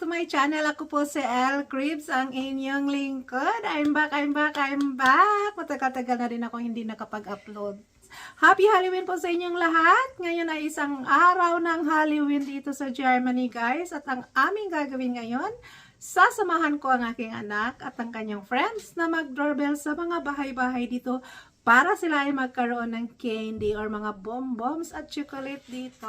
to my channel. Ako po si Elle Cribs, ang inyong lingkod. I'm back. Matagal-tagal na rin ako hindi nakapag-upload. Happy Halloween po sa inyong lahat. Ngayon ay isang araw ng Halloween dito sa Germany, guys. At ang aming gagawin ngayon, sasamahan ko ang aking anak at ang kanyang friends na mag-doorbell sa mga bahay-bahay dito para sila ay magkaroon ng candy or mga bonbons at chocolate dito.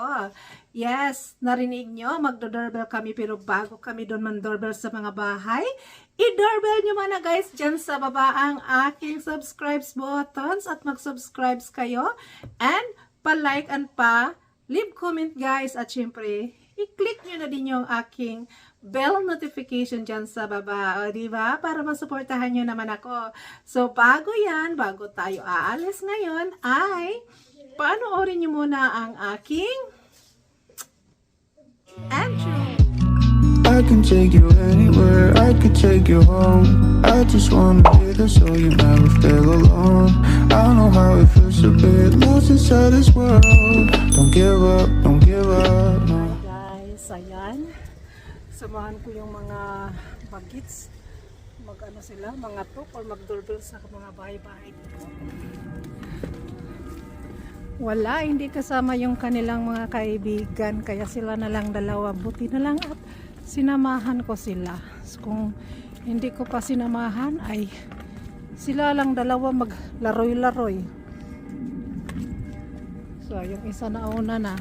Yes, narinig nyo, magdo-doorbell kami, pero bago kami doon man-doorbell sa mga bahay, i-doorbell nyo muna guys dyan sa baba ang aking subscribes buttons at mag-subscribes kayo and pa-like and pa-leave comment guys at syempre, i-click nyo na din yung aking bell notification dyan sa baba, o diba? Para masuportahan nyo naman ako. So, bago tayo aalis ngayon, ay panoorin nyo muna ang aking intro. I can take you anywhere, I could take you home. I just wanna be there so you never feel alone. I know how it feels to be lost inside this world. Don't give up, no. Guys, ayan. Samahan ko yung mga bagets. Mag-ano sila, mga top or mag-doorbell sa mga bahay-bahay dito. Wala, hindi kasama yung kanilang mga kaibigan. Kaya sila na lang dalawa. Buti na lang at sinamahan ko sila. So, kung hindi ko pa sinamahan, ay sila lang dalawa maglaroy-laroy. So, yung isa na una na.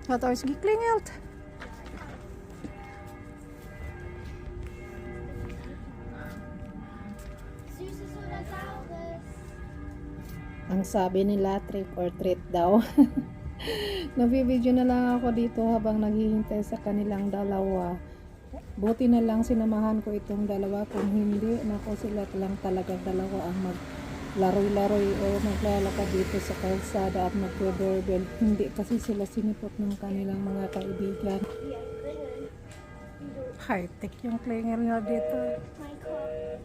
Hat euch geklingelt? Süßes oder Saures? Ang sabi nila, trick or treat daw. Nabibideo na lang ako dito habang naghihintay sa kanilang dalawa. Buti na lang sinamahan ko itong dalawa. Kung hindi, nako sila lang talaga dalawa ang maglaroy-laroy o maglalakad dito sa kalsada at mag-doorbell. Hindi kasi sila sinipot ng kanilang mga kaibigan. High-tech yung klinger nila dito. Mein Kopf.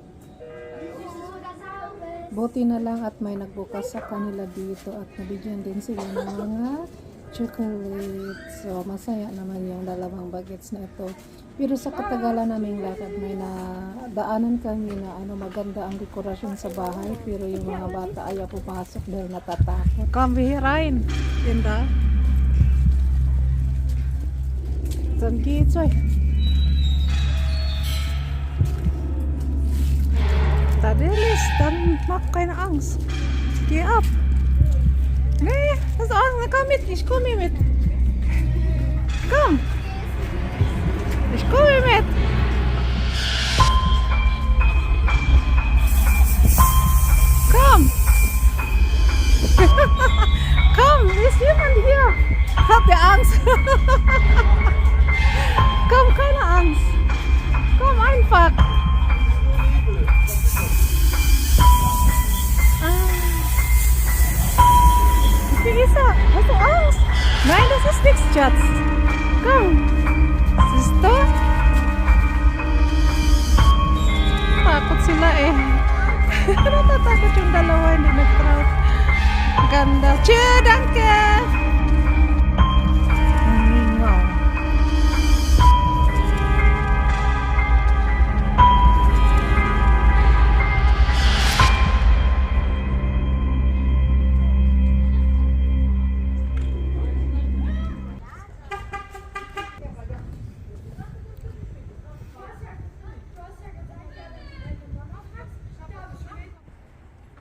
Süßes oder Saures? Buti na lang at may nagbukas sa kanila dito at nabigyan din sila ng mga chocolate. So, masaya naman yung dalawang bagets na ito. Pero sa katagalan naming lakad, may nadaanan kami na maganda ang dekorasyon sa bahay. Pero yung mga bata ayaw pumasok dahil natatakot. Kambihirain. Tinda. Dann geht's euch. Tadelis, dann mach keine Angst. Geh ab. Nee, das ist Angst. Komm mit, ich komme mit. Komm. Ich komme mit. Komm. Komm, ist jemand hier? Habt ihr Angst? Komm, keine Angst. Komm einfach. Wie ist er? Hast du Angst? Nein, das ist nichts, Schatz. Komm. Siehst du? Takot sila eh. Natatakot yung dalawa, hindi nag-proud. Ganda. Tschüss, danke! Wow.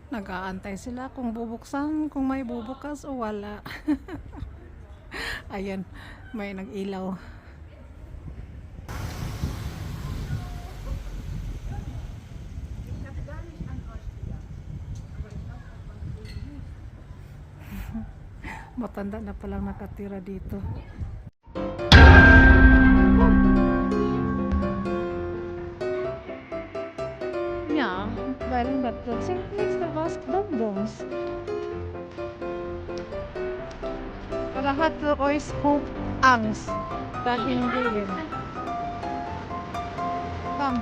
Nag-aantay sila kung bubuksan, kung may bubukas o wala. Ayan, may nag-ilaw. Matanda na palang nakatira dito. Ja, weil im Bett sind nichts was Bonbons. Oder hatte euch Hope Angst dahin gehen? Komm.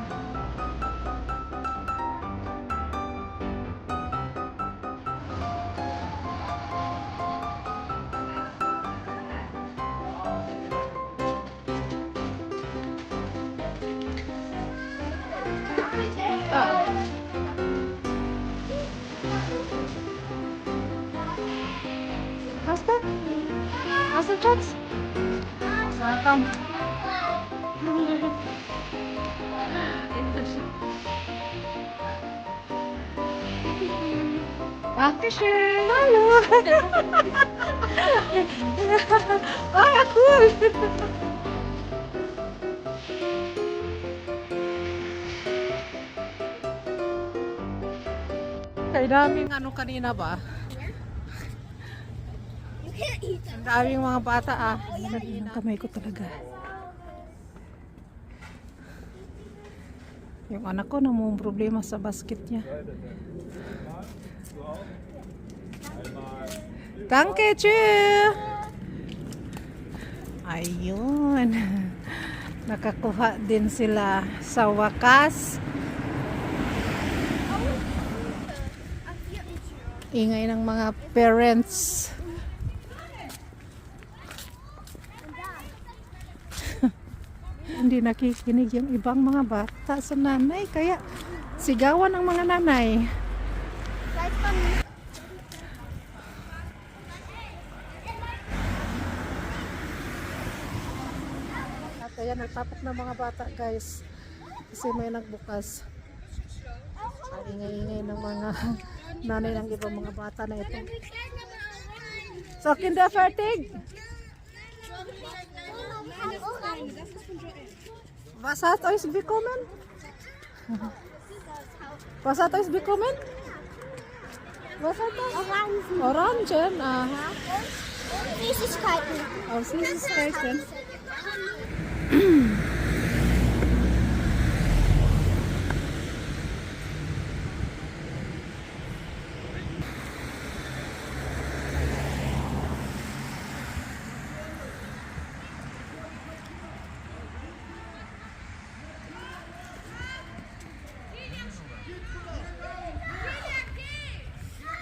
Ah. Hast du? Hast du Schatz? Welcome. Dankeschön. Hallo. Ah, ja, cool. Kaya daming ano kanina ba? You can't eat them. Ang daming mga bata ah. Ang kamay ko talaga. Yung anak ko namang problema sa basket niya. Danke, tschüss! Ayun. Nakakuha din sila sa wakas. Ingay ng mga parents. Hindi nakikinig yung ibang mga bata sa nanay. Kaya sigawan ng mga nanay. Guys, come. At ayan, nagtapok ng mga bata guys. Kasi may nagbukas. Ang ingay-ingay ng mga nanay ng ibang mga bata na ito. So, kinder fertig? Was hat euch bekommen? Was hat euch bekommen? Was hat das? Orangen. Orangen, aha. Süßigkeiten. Oh, Süßigkeiten.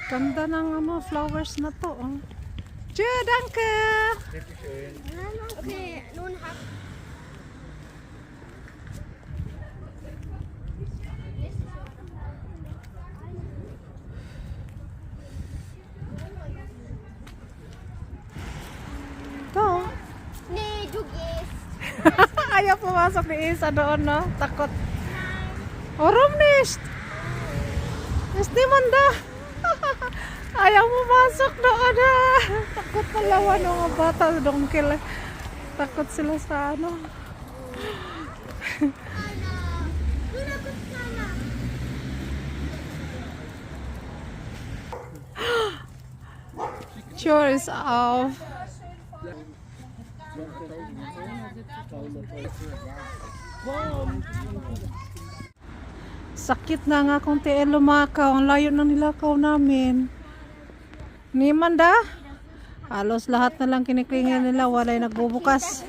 Ganda ng ano, flowers na to. Oh. Tschö, danke! Okay, nun hab. To. Nee, du gehst. Ayaw pumasok ni Isa doon, no? Takot. Warum nicht? Ist niemand da? Ayaw pumasok doon, ha? Takot palawa ng mga bata doon kila. Takot sila sa ano. Tür ist auf. Sakit na nga kung tiyan lumakaw. Ang layo ng nilakaw namin. Niman da? Halos lahat na lang kiniklingin nila. Walay nagbubukas.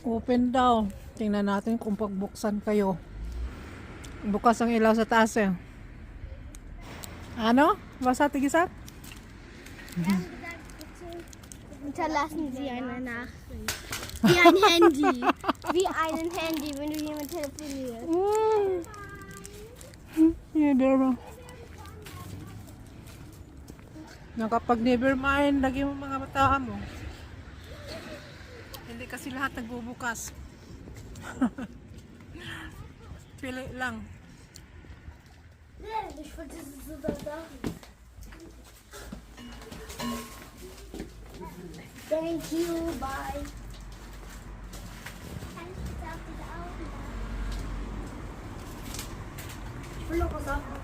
Open daw. Tingnan natin kung pagbuksan kayo. Bukas ang ilaw sa taas eh. Ano? Basa tigisak? Hinterlassen Sie eine Nachricht. Wie ein Handy. Wie ein Handy, wenn du jemand telefonierst. Yeah, there ba? Kapag never mind, lagi mo mga bataan mo. Hindi kasi lahat nagbubukas. Pili lang. Ich wollte das so da sagen. Thank you, bye. Ich will noch was sagen.